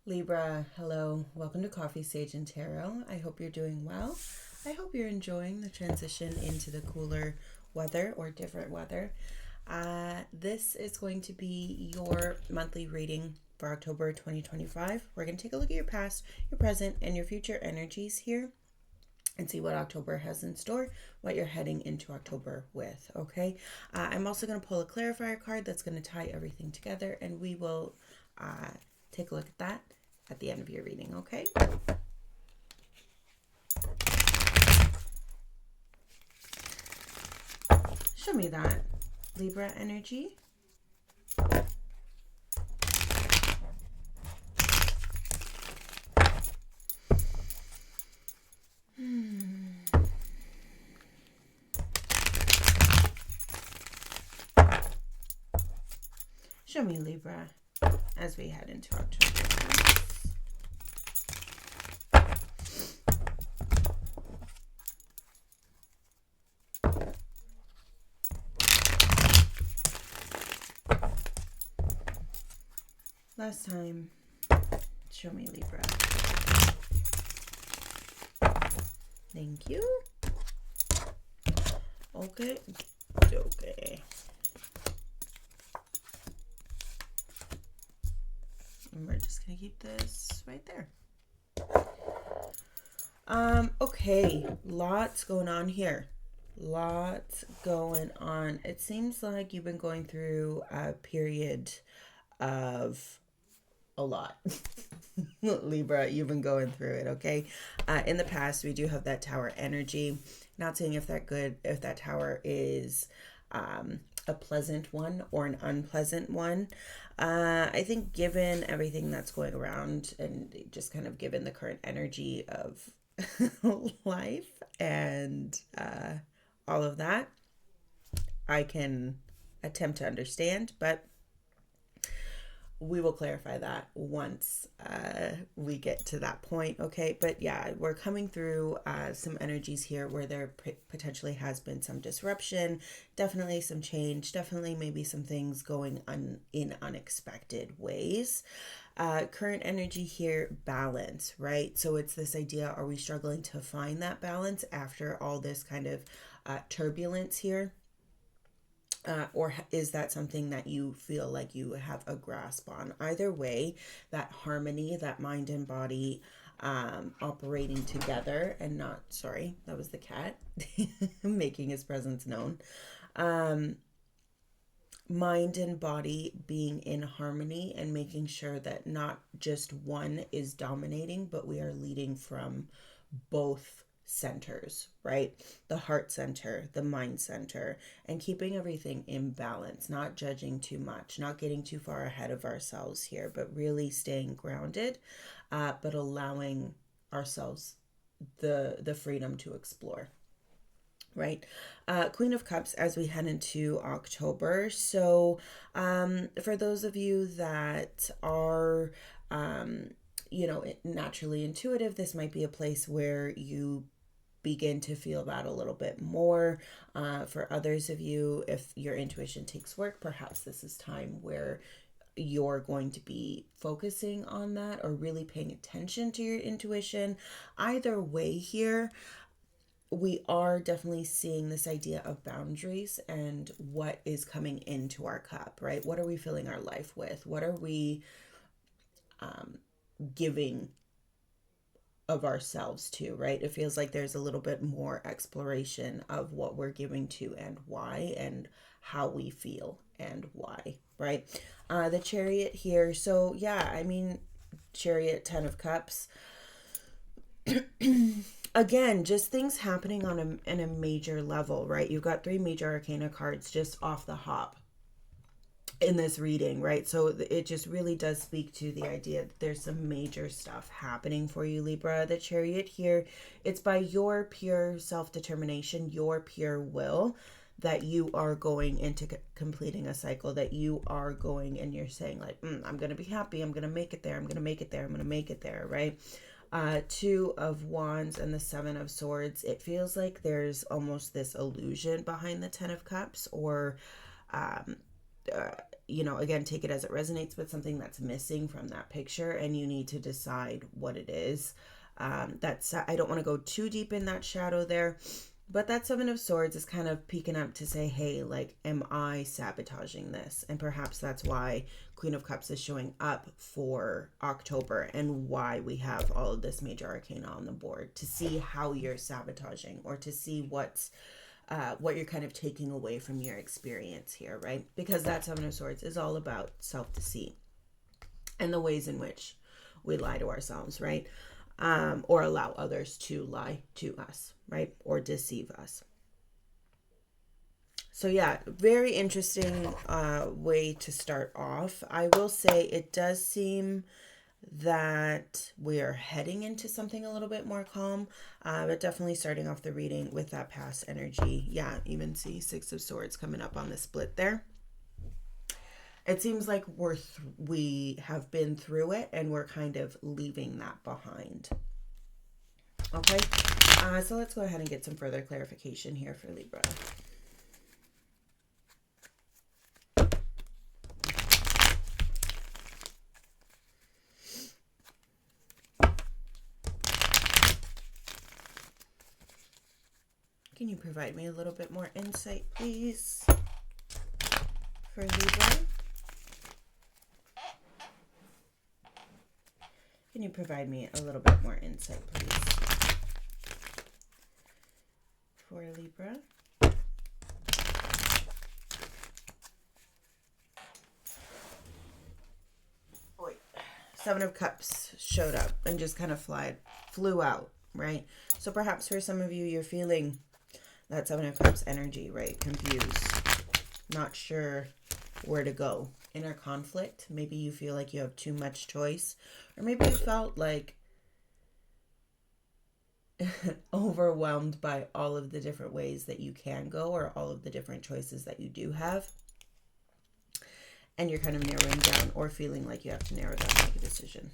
Libra, hello. Welcome to Coffee Sage and Tarot. I hope you're doing well. I hope you're enjoying the transition into the cooler weather or different weather. This is going to be your monthly reading for October 2025. We're going to take a look at your past, your present, and your future energies here and see what October has in store, what you're heading into October with, okay? I'm also going to pull a clarifier card that's going to tie everything together, and we will take a look at that at the end of your reading, okay? Show me that, Libra energy. Show me, Libra, as we head into October. Last time, show me, Libra. Thank you. Okay. And we're just gonna keep this right there. Okay, lots going on here. Lots going on. It seems like you've been going through a period of a lot. Libra, you've been going through it, okay? In the past, we do have that tower energy. Not saying if that tower is a pleasant one or an unpleasant one. I think given everything that's going around and just kind of given the current energy of life and all of that, I can attempt to understand, but we will clarify that once we get to that point, okay? But yeah, we're coming through some energies here where there potentially has been some disruption, definitely some change, definitely maybe some things going on in unexpected ways. Current energy here, balance, right? So it's this idea, are we struggling to find that balance after all this kind of turbulence here? Or is that something that you feel like you have a grasp on? Either way, that harmony, that mind and body operating together and not, sorry, that was the cat making his presence known. Mind and body being in harmony and making sure that not just one is dominating, but we are leading from both centers, right? The heart center, the mind center, and keeping everything in balance, not judging too much, not getting too far ahead of ourselves here, but really staying grounded, but allowing ourselves the freedom to explore. Right. Queen of Cups as we head into October. So for those of you that are naturally intuitive, this might be a place where you begin to feel that a little bit more. For others of you, if your intuition takes work, perhaps this is time where you're going to be focusing on that or really paying attention to your intuition. Either way here, we are definitely seeing this idea of boundaries and what is coming into our cup, right? What are we filling our life with? What are we giving of ourselves to, right? It feels like there's a little bit more exploration of what we're giving to and why and how we feel and why, right? The Chariot here. So yeah, I mean, Chariot, 10 of Cups. Again, just things happening on a major level, right? You've got 3 major arcana cards just off the hop in this reading, right? So it just really does speak to the idea that there's some major stuff happening for you, Libra. The Chariot here, it's by your pure self-determination, your pure will, that you are going into completing a cycle, that you are going and you're saying like, I'm going to be happy. I'm going to make it there. I'm going to make it there. I'm going to make it there, right? 2 of Wands and the 7 of Swords. It feels like there's almost this illusion behind the 10 of Cups, or again, take it as it resonates, but something that's missing from that picture, and you need to decide what it is. I don't want to go too deep in that shadow there, but that Seven of Swords is kind of peeking up to say, hey, like, am I sabotaging this? And perhaps that's why Queen of Cups is showing up for October, and why we have all of this major arcana on the board, to see how you're sabotaging, or to see what you're kind of taking away from your experience here, right? Because that Seven of Swords is all about self-deceit and the ways in which we lie to ourselves, right? Or allow others to lie to us, right? Or deceive us. So yeah, very interesting way to start off. I will say it does seem that we are heading into something a little bit more calm, but definitely starting off the reading with that past energy. Yeah, even see Six of Swords coming up on the split there. It seems like we have been through it, and we're kind of leaving that behind. Okay, so let's go ahead and get some further clarification here for Libra. Can you provide me a little bit more insight, please, for Libra? Can you provide me a little bit more insight, please, for Libra? Seven of Cups showed up and just kind of flew out, right? So perhaps for some of you, you're feeling that Seven of Cups energy, right? Confused, not sure where to go. Inner conflict. Maybe you feel like you have too much choice, or maybe you felt like overwhelmed by all of the different ways that you can go, or all of the different choices that you do have. And you're kind of narrowing down, or feeling like you have to narrow down, make a decision.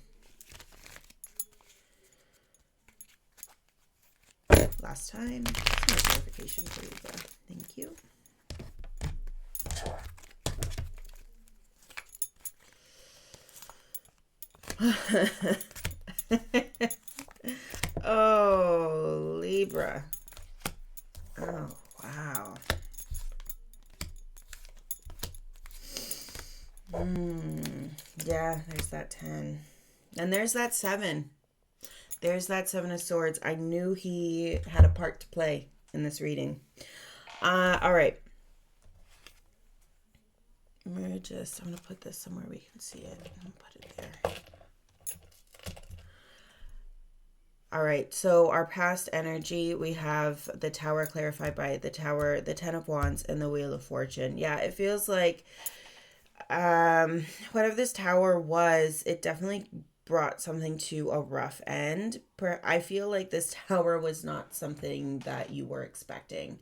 Last time, some more clarification for you there. Thank you. Oh, Libra. Oh, wow. Yeah, there's that 10. And there's that 7. There's that 7 of Swords. I knew he had a part to play in this reading. All right. I'm going to put this somewhere we can see it. I'm going to put it there. All right, so our past energy, we have the Tower clarified by the Tower, the 10 of Wands, and the Wheel of Fortune. Yeah, it feels like whatever this Tower was, it definitely brought something to a rough end. I feel like this Tower was not something that you were expecting,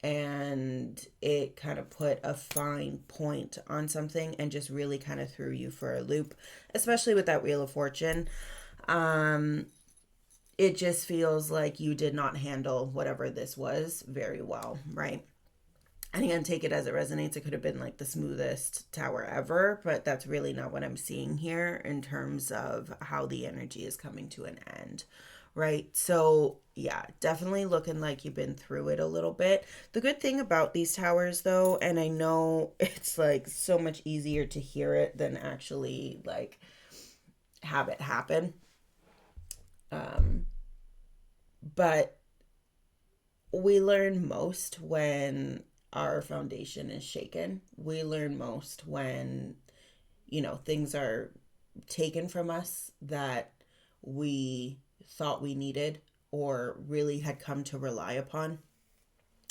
and it kind of put a fine point on something and just really kind of threw you for a loop, especially with that Wheel of Fortune. It just feels like you did not handle whatever this was very well, right? And again, take it as it resonates. It could have been like the smoothest Tower ever, but that's really not what I'm seeing here in terms of how the energy is coming to an end, right? So yeah, definitely looking like you've been through it a little bit. The good thing about these Towers though, and I know it's like so much easier to hear it than actually like have it happen. But we learn most when our foundation is shaken. We learn most when, things are taken from us that we thought we needed or really had come to rely upon.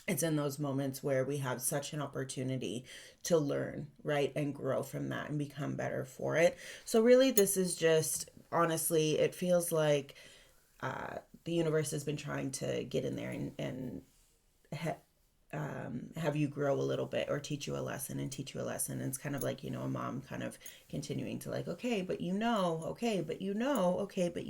It's in those moments where we have such an opportunity to learn, right, and grow from that and become better for it. So really, this is just, honestly, it feels like the universe has been trying to get in there and have you grow a little bit, or teach you a lesson and teach you a lesson. And it's kind of like, a mom kind of continuing to like, okay, but okay, but okay, but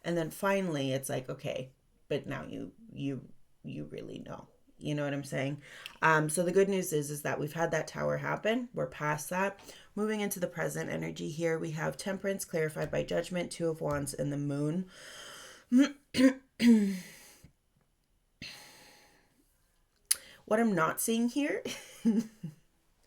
and then finally it's like, okay, but now you really know, You know what I'm saying? So the good news is that we've had that tower happen. We're past that. Moving into the present energy here, we have temperance clarified by judgment, two of wands, and the moon. What I'm not seeing here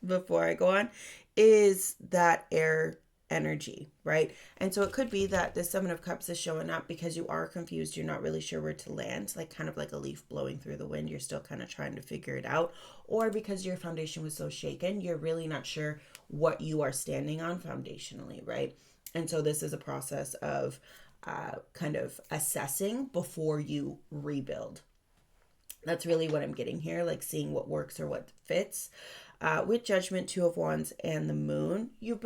before I go on is that air energy, right? And so it could be that the Seven of Cups is showing up because you are confused. You're not really sure where to land, like kind of like a leaf blowing through the wind. You're still kind of trying to figure it out. Or because your foundation was so shaken, you're really not sure what you are standing on foundationally, right? And so this is a process of kind of assessing before you rebuild. That's really what I'm getting here, like seeing what works or what fits. With judgment, two of wands, and the moon, you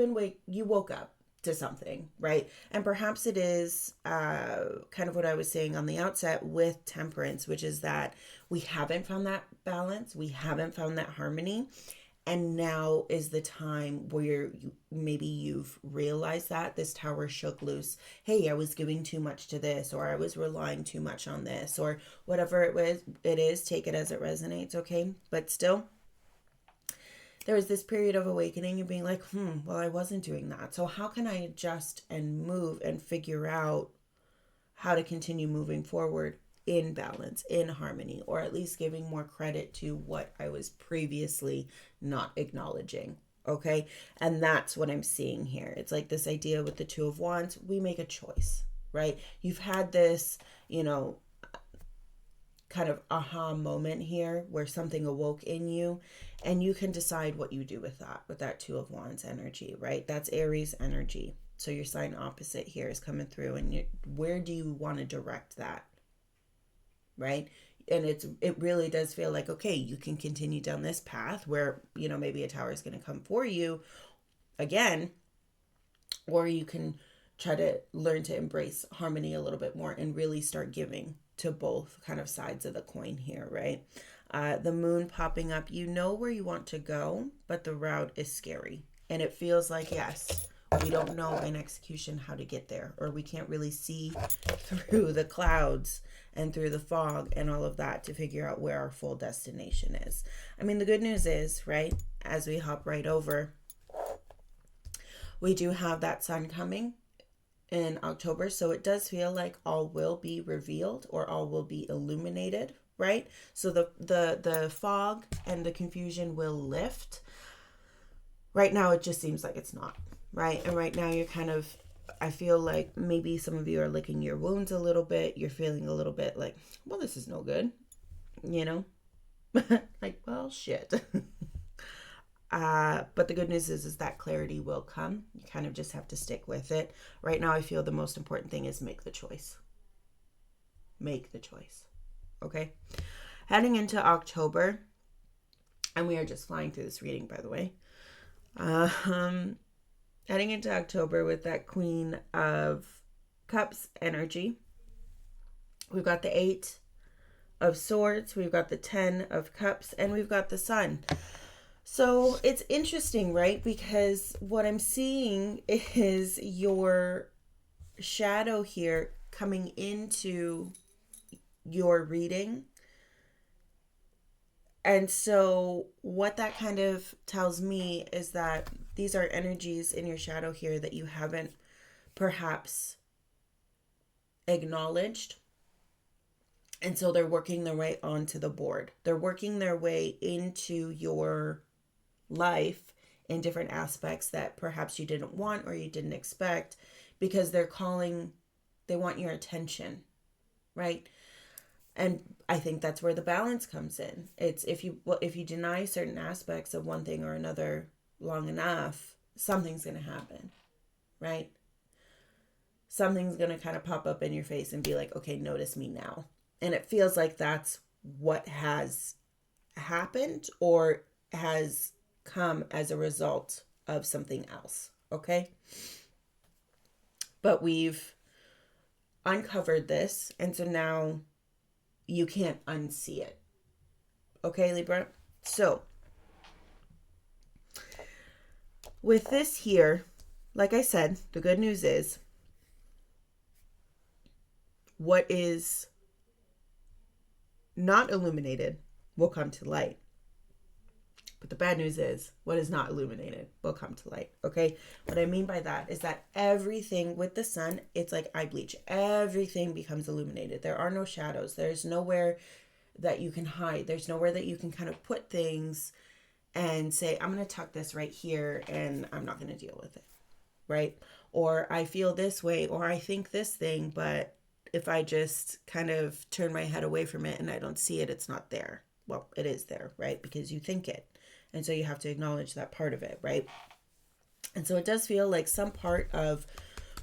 woke up to something, right? And perhaps it is kind of what I was saying on the outset with temperance, which is that we haven't found that balance, we haven't found that harmony. And now is the time where maybe you've realized that this tower shook loose. Hey, I was giving too much to this, or I was relying too much on this, or whatever it is, take it as it resonates, okay? But still, there was this period of awakening and being like, well, I wasn't doing that. So how can I adjust and move and figure out how to continue moving forward in balance, in harmony, or at least giving more credit to what I was previously not acknowledging. Okay. And that's what I'm seeing here. It's like this idea with the two of wands, we make a choice, right? You've had this, kind of aha moment here where something awoke in you, and you can decide what you do with that two of wands energy, right? That's Aries energy. So your sign opposite here is coming through, and where do you want to direct that? Right? And it really does feel like, okay, you can continue down this path where, maybe a tower is going to come for you again, or you can try to learn to embrace harmony a little bit more and really start giving to both kind of sides of the coin here, right? The moon popping up, you know where you want to go, but the route is scary. And it feels like, yes, we don't know in execution how to get there, or we can't really see through the clouds and through the fog and all of that to figure out where our full destination is. I mean, the good news is, right, as we hop right over, we do have that sun coming in October. So it does feel like all will be revealed or all will be illuminated, right? So the fog and the confusion will lift. Right now, it just seems like it's not, right? And right now, you're kind of, I feel like maybe some of you are licking your wounds a little bit. You're feeling a little bit like, well, this is no good, like, well, shit. But the good news is that clarity will come. You kind of just have to stick with it. Right now, I feel the most important thing is make the choice. Make the choice. Okay? Heading into October, and we are just flying through this reading, by the way. Heading into October with that Queen of Cups energy. We've got the 8 of Swords, we've got the 10 of Cups, and we've got the Sun. So it's interesting, right? Because what I'm seeing is your shadow here coming into your reading. And so what that kind of tells me is that these are energies in your shadow here that you haven't perhaps acknowledged. And so they're working their way onto the board. They're working their way into your life in different aspects that perhaps you didn't want or you didn't expect, because they want your attention, right? And I think that's where the balance comes in. It's if you deny certain aspects of one thing or another long enough, something's going to happen, right? Something's going to kind of pop up in your face and be like, okay, notice me now. And it feels like that's what has happened or has come as a result of something else, okay? But we've uncovered this, and so now you can't unsee it. Okay, Libra? So, with this here, like I said, the good news is what is not illuminated will come to light. But the bad news is what is not illuminated will come to light. Okay. What I mean by that is that everything with the sun, it's like eye bleach. Everything becomes illuminated. There are no shadows. There's nowhere that you can hide. There's nowhere that you can kind of put things and say, I'm going to tuck this right here and I'm not going to deal with it. Right. Or I feel this way, or I think this thing, but if I just kind of turn my head away from it and I don't see it, it's not there. Well, it is there, right? Because you think it. And so you have to acknowledge that part of it, right? And so it does feel like some part of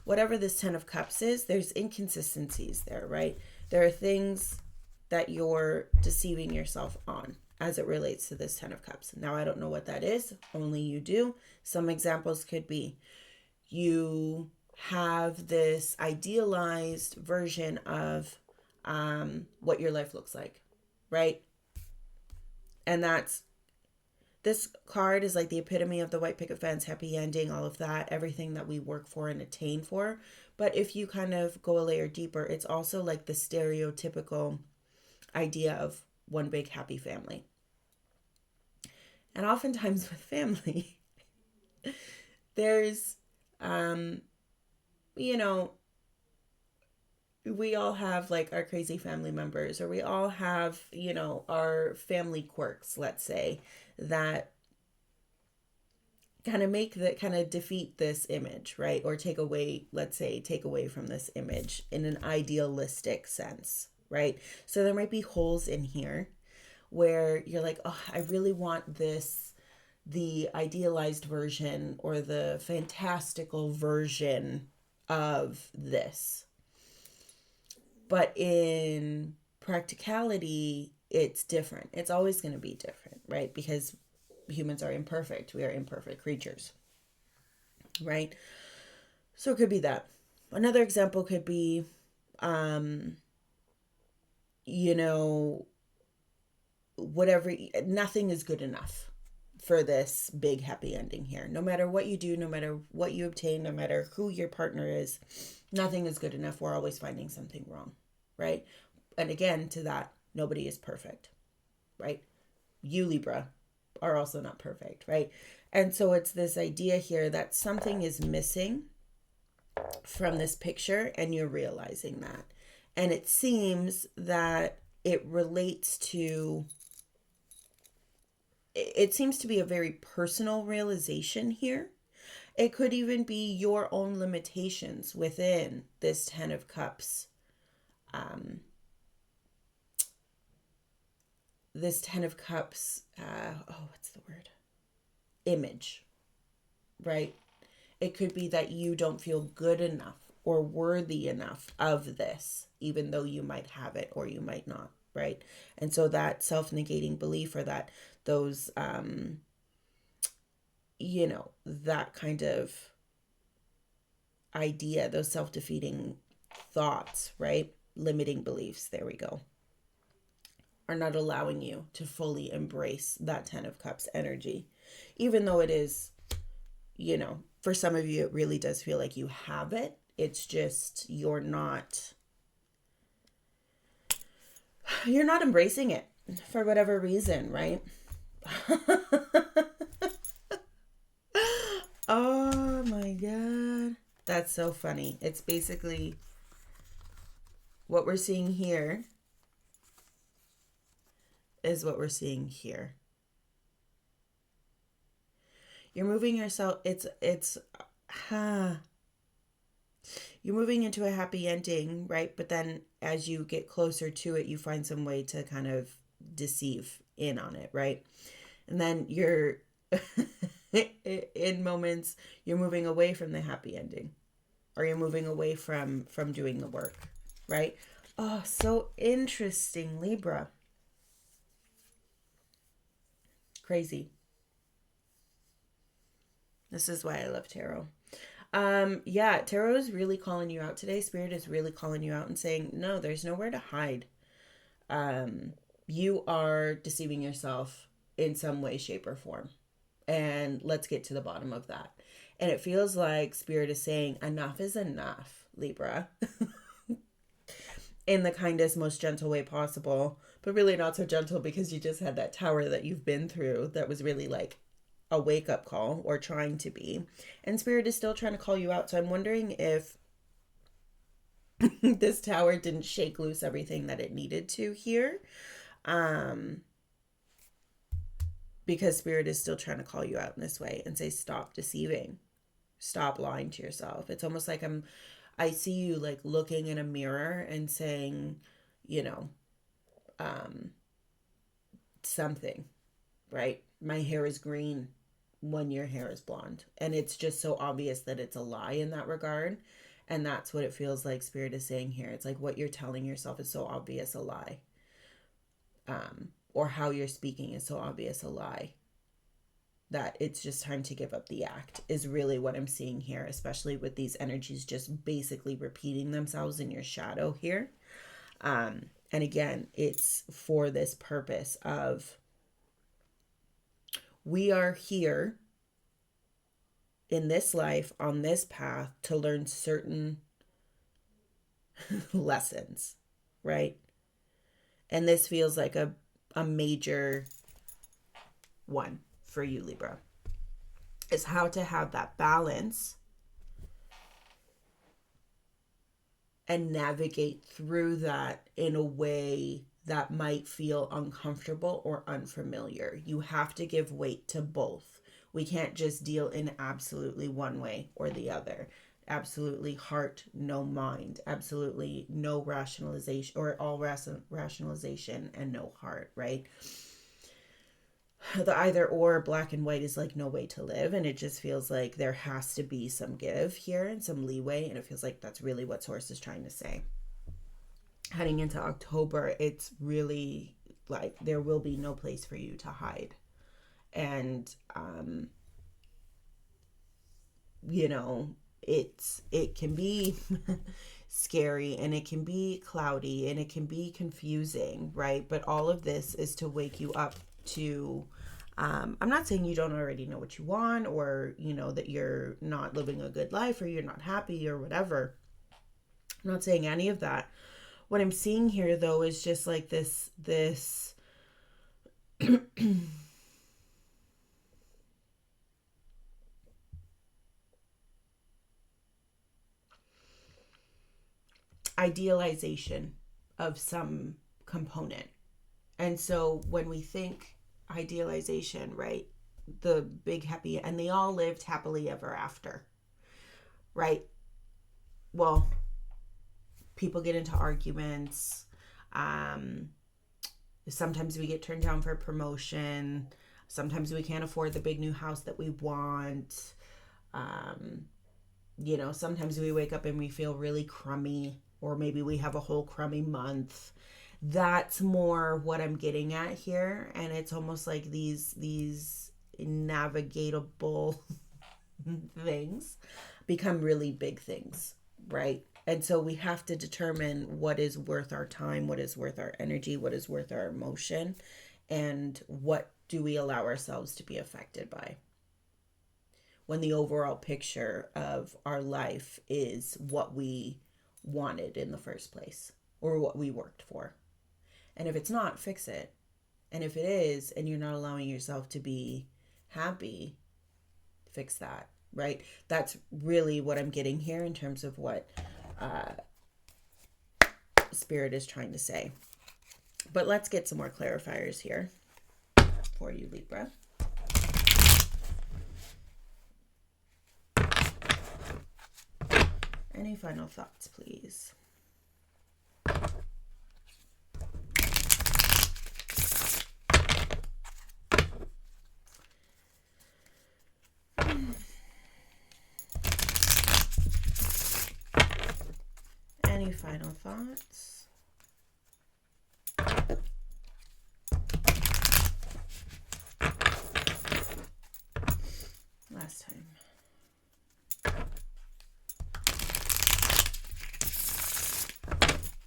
whatever this 10 of Cups is, there's inconsistencies there, right? There are things that you're deceiving yourself on as it relates to this 10 of Cups. Now, I don't know what that is. Only you do. Some examples could be you have this idealized version of what your life looks like, right? And this card is like the epitome of the white picket fence, happy ending, all of that, everything that we work for and attain for. But if you kind of go a layer deeper, it's also like the stereotypical idea of one big happy family. And oftentimes with family, there's, you know, we all have like our crazy family members, or we all have, you know, our family quirks, let's say, that kind of defeat this image, right? Or take away from this image in an idealistic sense, right? So there might be holes in here where you're like, oh, I really want the idealized version or the fantastical version of this. But in practicality, it's different. It's always going to be different, right? Because humans are imperfect. We are imperfect creatures, right? So it could be that. Another example could be, you know, nothing is good enough for this big happy ending here. No matter what you do, no matter what you obtain, no matter who your partner is, nothing is good enough. We're always finding something wrong, right? And again, to that, nobody is perfect, right? You, Libra, are also not perfect, right? And so it's this idea here that something is missing from this picture, and you're realizing that. And it seems that it relates to, it seems to be a very personal realization here. It could even be your own limitations within this 10 of Cups. This 10 of Cups, what's the word? Image, right? It could be that you don't feel good enough or worthy enough of this, even though you might have it or you might not, right? And so that self-negating belief, or that those, you know, that kind of idea, those self-defeating thoughts, right? Limiting beliefs, there we go, are not allowing you to fully embrace that 10 of Cups energy. Even though it is, you know, for some of you, it really does feel like you have it. It's just you're not embracing it for whatever reason, right? Oh my God. That's so funny. It's basically what we're seeing here is what we're seeing here. You're moving yourself, you're moving into a happy ending, right? But then as you get closer to it, you find some way to kind of deceive in on it, right? And then you're, in moments, you're moving away from the happy ending, or you're moving away from doing the work, right? Oh, so interesting, Libra. Crazy. This is why I love tarot. Yeah, tarot is really calling you out today. Spirit is really calling you out and saying, no, there's nowhere to hide. You are deceiving yourself in some way, shape, or form. And let's get to the bottom of that. And it feels like Spirit is saying, enough is enough, Libra. In the kindest, most gentle way possible. but really not so gentle because you just had that tower that you've been through that was really like a wake-up call, or trying to be. And Spirit is still trying to call you out. So I'm wondering if this tower didn't shake loose everything that it needed to here. Because Spirit is still trying to call you out in this way and say, stop deceiving. Stop lying to yourself. It's almost like I see you like looking in a mirror and saying, you know, something, right? My hair is green when your hair is blonde. And it's just so obvious that it's a lie in that regard. And that's what it feels like Spirit is saying here. It's like what you're telling yourself is so obvious a lie. Or how you're speaking is so obvious a lie, that it's just time to give up the act, is really what I'm seeing here, especially with these energies just basically repeating themselves in your shadow here. And again, it's for this purpose of, we are here in this life, on this path, to learn certain lessons, right? And this feels like a major one for you, Libra, is how to have that balance and navigate through that in a way that might feel uncomfortable or unfamiliar. You have to give weight to both. We can't just deal in absolutely one way or the other. Absolutely heart, no mind. Absolutely no rationalization, or all rationalization and no heart, right? The either or, black and white, is like no way to live. And it just feels like there has to be some give here and some leeway. And it feels like that's really what Source is trying to say. Heading into October, it's really like there will be no place for you to hide. And, you know, it can be scary, and it can be cloudy, and it can be confusing, right? But all of this is to wake you up to, I'm not saying you don't already know what you want, or, you know, that you're not living a good life, or you're not happy, or whatever. I'm not saying any of that. What I'm seeing here, though, is just like this idealization of some component. And so when we think idealization, right, the big happy, and they all lived happily ever after, right? Well, people get into arguments. Sometimes we get turned down for promotion. Sometimes we can't afford the big new house that we want. You know, sometimes we wake up and we feel really crummy, or maybe we have a whole crummy month. That's more what I'm getting at here. And it's almost like these navigatable things become really big things, right? And so we have to determine what is worth our time, what is worth our energy, what is worth our emotion, and what do we allow ourselves to be affected by, when the overall picture of our life is what we wanted in the first place, or what we worked for. And if it's not, fix it. And if it is, and you're not allowing yourself to be happy, fix that, right? That's really what I'm getting here in terms of what Spirit is trying to say. But let's get some more clarifiers here for you, Libra. Any final thoughts, please? Any final thoughts? Last time.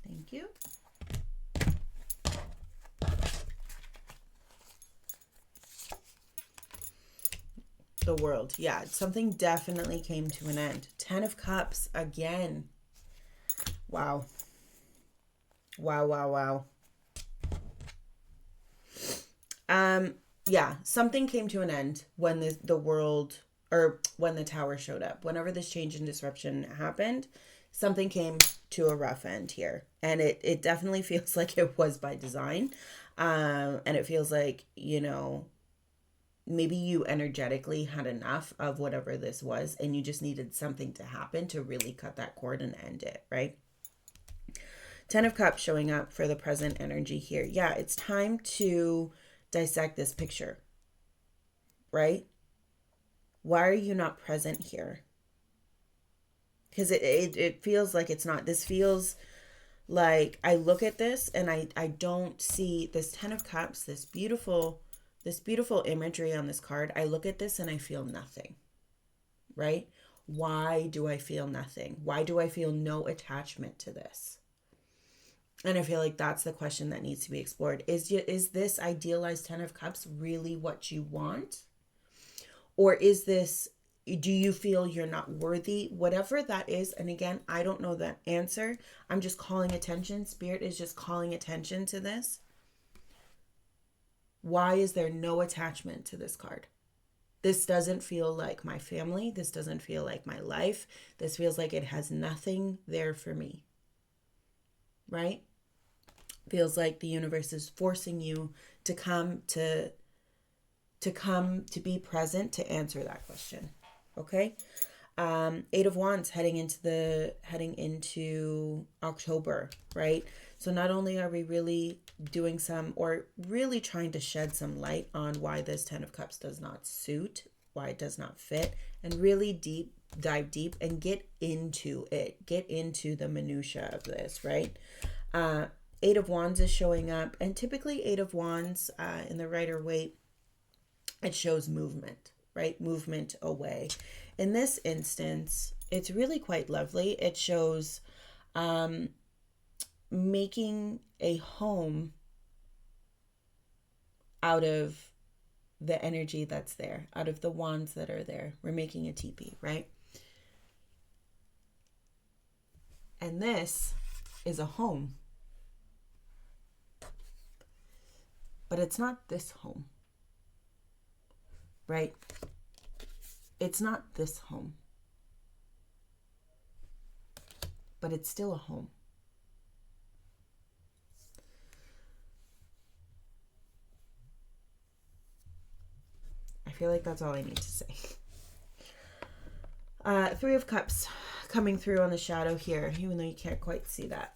Thank you. The world. Yeah, something definitely came to an end. 10 of Cups again. Wow. Wow, wow, wow. Yeah, something came to an end when the world, or when the tower showed up. Whenever this change and disruption happened, something came to a rough end here. And it definitely feels like it was by design. And it feels like, maybe you energetically had enough of whatever this was, and you just needed something to happen to really cut that cord and end it, right? 10 of Cups showing up for the present energy here. Yeah, it's time to dissect this picture, right? Why are you not present here? Because it feels like it's not. This feels like, I look at this and I don't see this 10 of Cups, this beautiful imagery on this card. I look at this and I feel nothing, right? Why do I feel nothing? Why do I feel no attachment to this? And I feel like that's the question that needs to be explored. Is this idealized 10 of Cups really what you want? Or is this, do you feel you're not worthy? Whatever that is. And again, I don't know that answer. I'm just calling attention. Spirit is just calling attention to this. Why is there no attachment to this card? This doesn't feel like my family. This doesn't feel like my life. This feels like it has nothing there for me. Right? Feels like the universe is forcing you to come to be present to answer that question. Okay? 8 of Wands heading into October, right? So not only are we really doing or really trying to shed some light on why this 10 of Cups does not suit, why it does not fit, and really dive deep and get into it. Get into the minutia of this, right? 8 of Wands is showing up, and typically 8 of Wands in the Rider-Waite, it shows movement, right? Movement away. In this instance, it's really quite lovely. It shows making a home out of the energy that's there, out of the wands that are there. We're making a teepee, right? And this is a home. But it's not this home, right? It's not this home. But it's still a home. I feel like that's all I need to say. 3 of Cups coming through on the shadow here, even though you can't quite see that.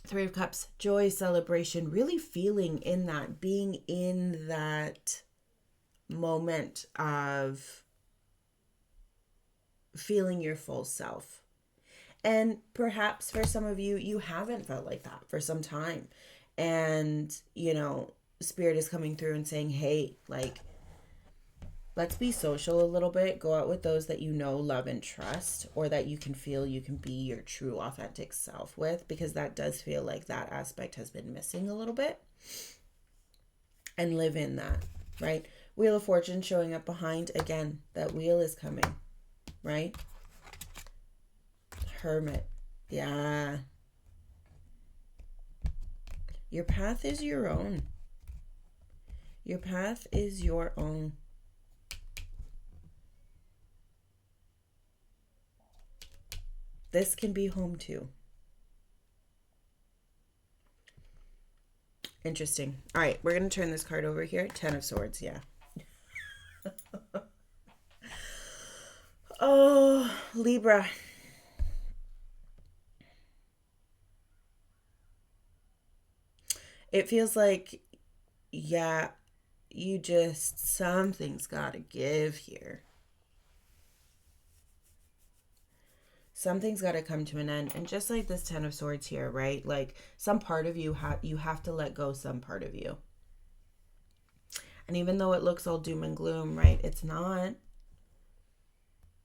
3 of Cups, joy, celebration, really feeling in that, being in that moment of feeling your full self. And perhaps for some of you, you haven't felt like that for some time. And, Spirit is coming through and saying, hey, like, let's be social a little bit. Go out with those that you know, love, and trust, or that you can feel you can be your true, authentic self with, because that does feel like that aspect has been missing a little bit. And live in that, right? Wheel of Fortune showing up behind. Again, that wheel is coming, right? Hermit. Yeah. Your path is your own. Your path is your own. This can be home too. Interesting. All right, we're going to turn this card over here. 10 of Swords, yeah. Oh, Libra. It feels like, yeah, something's got to give here. Something's got to come to an end. And just like this 10 of Swords here, right? Like some part of you, you have to let go some part of you. And even though it looks all doom and gloom, right? It's not.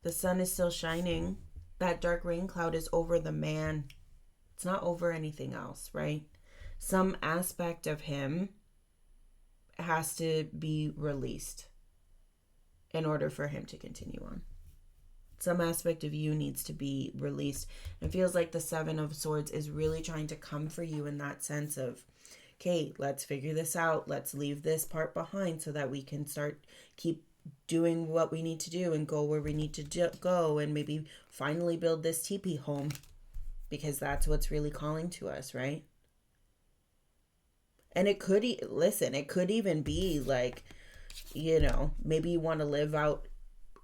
The sun is still shining. That dark rain cloud is over the man. It's not over anything else, right? Some aspect of him has to be released in order for him to continue on. Some aspect of you needs to be released. It feels like the 7 of Swords is really trying to come for you in that sense of okay, let's figure this out. Let's leave this part behind so that we can keep doing what we need to do and go where we need to go, and maybe finally build this teepee home, because that's what's really calling to us, right? And it could, listen, it could even be like, maybe you want to live out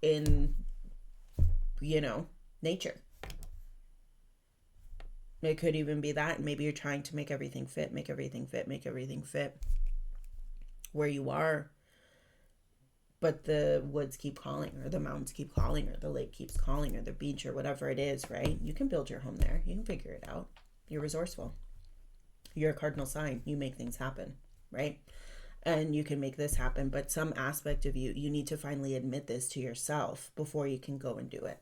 in, nature. It could even be that. Maybe you're trying to make everything fit where you are. But the woods keep calling, or the mountains keep calling, or the lake keeps calling, or the beach, or whatever it is, right? You can build your home there. You can figure it out. You're resourceful. You're a cardinal sign. You make things happen, right? And you can make this happen, but some aspect of you need to finally admit this to yourself before you can go and do it.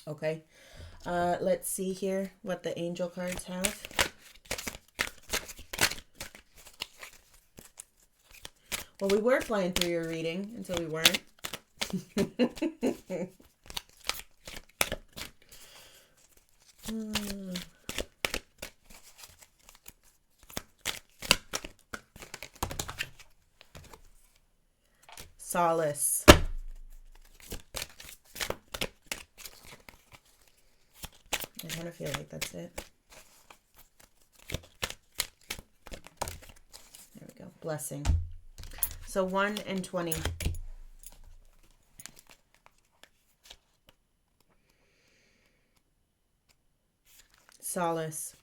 Okay? Let's see here what the angel cards have. Well, we were flying through your reading until we weren't. Solace. I kind of feel like that's it. There we go. Blessing. So 1 and 20. Solace.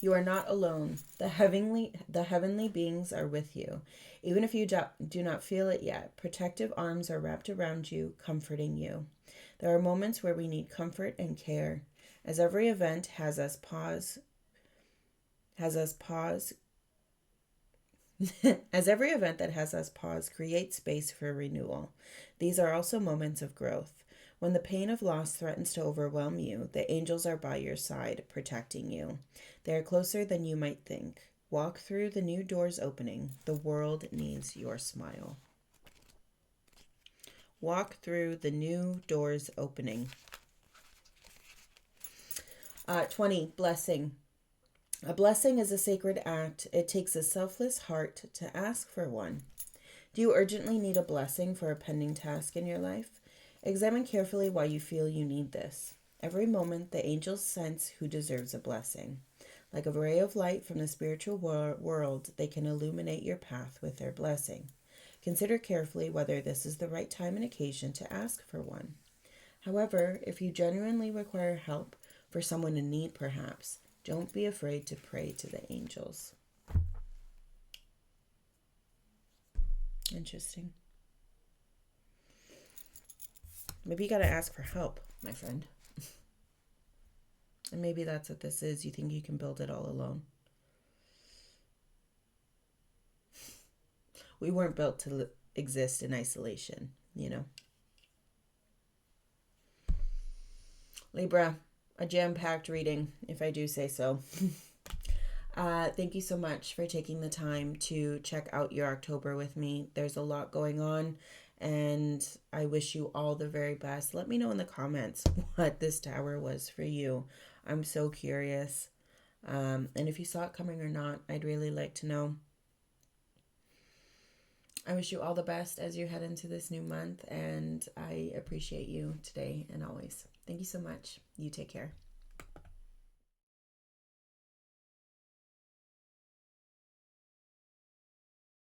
You are not alone. The heavenly beings are with you. Even if you do not feel it yet, protective arms are wrapped around you, comforting you. There are moments where we need comfort and care. As every event has us pause. As every event that has us pause creates space for renewal. These are also moments of growth. When the pain of loss threatens to overwhelm you, the angels are by your side, protecting you. They are closer than you might think. Walk through the new doors opening. The world needs your smile. Walk through the new doors opening. 20, blessing. A blessing is a sacred act. It takes a selfless heart to ask for one. Do you urgently need a blessing for a pending task in your life? Examine carefully why you feel you need this. Every moment, the angels sense who deserves a blessing. Like a ray of light from the spiritual world, they can illuminate your path with their blessing. Consider carefully whether this is the right time and occasion to ask for one. However, if you genuinely require help for someone in need, perhaps, don't be afraid to pray to the angels. Interesting. Maybe you got to ask for help, my friend. And maybe that's what this is. You think you can build it all alone. We weren't built to exist in isolation, Libra, a jam-packed reading, if I do say so. Thank you so much for taking the time to check out your October with me. There's a lot going on, and I wish you all the very best. Let me know in the comments what this tower was for you. I'm so curious. And if you saw it coming or not, I'd really like to know. I wish you all the best as you head into this new month, and I appreciate you today and always. Thank you so much. You take care.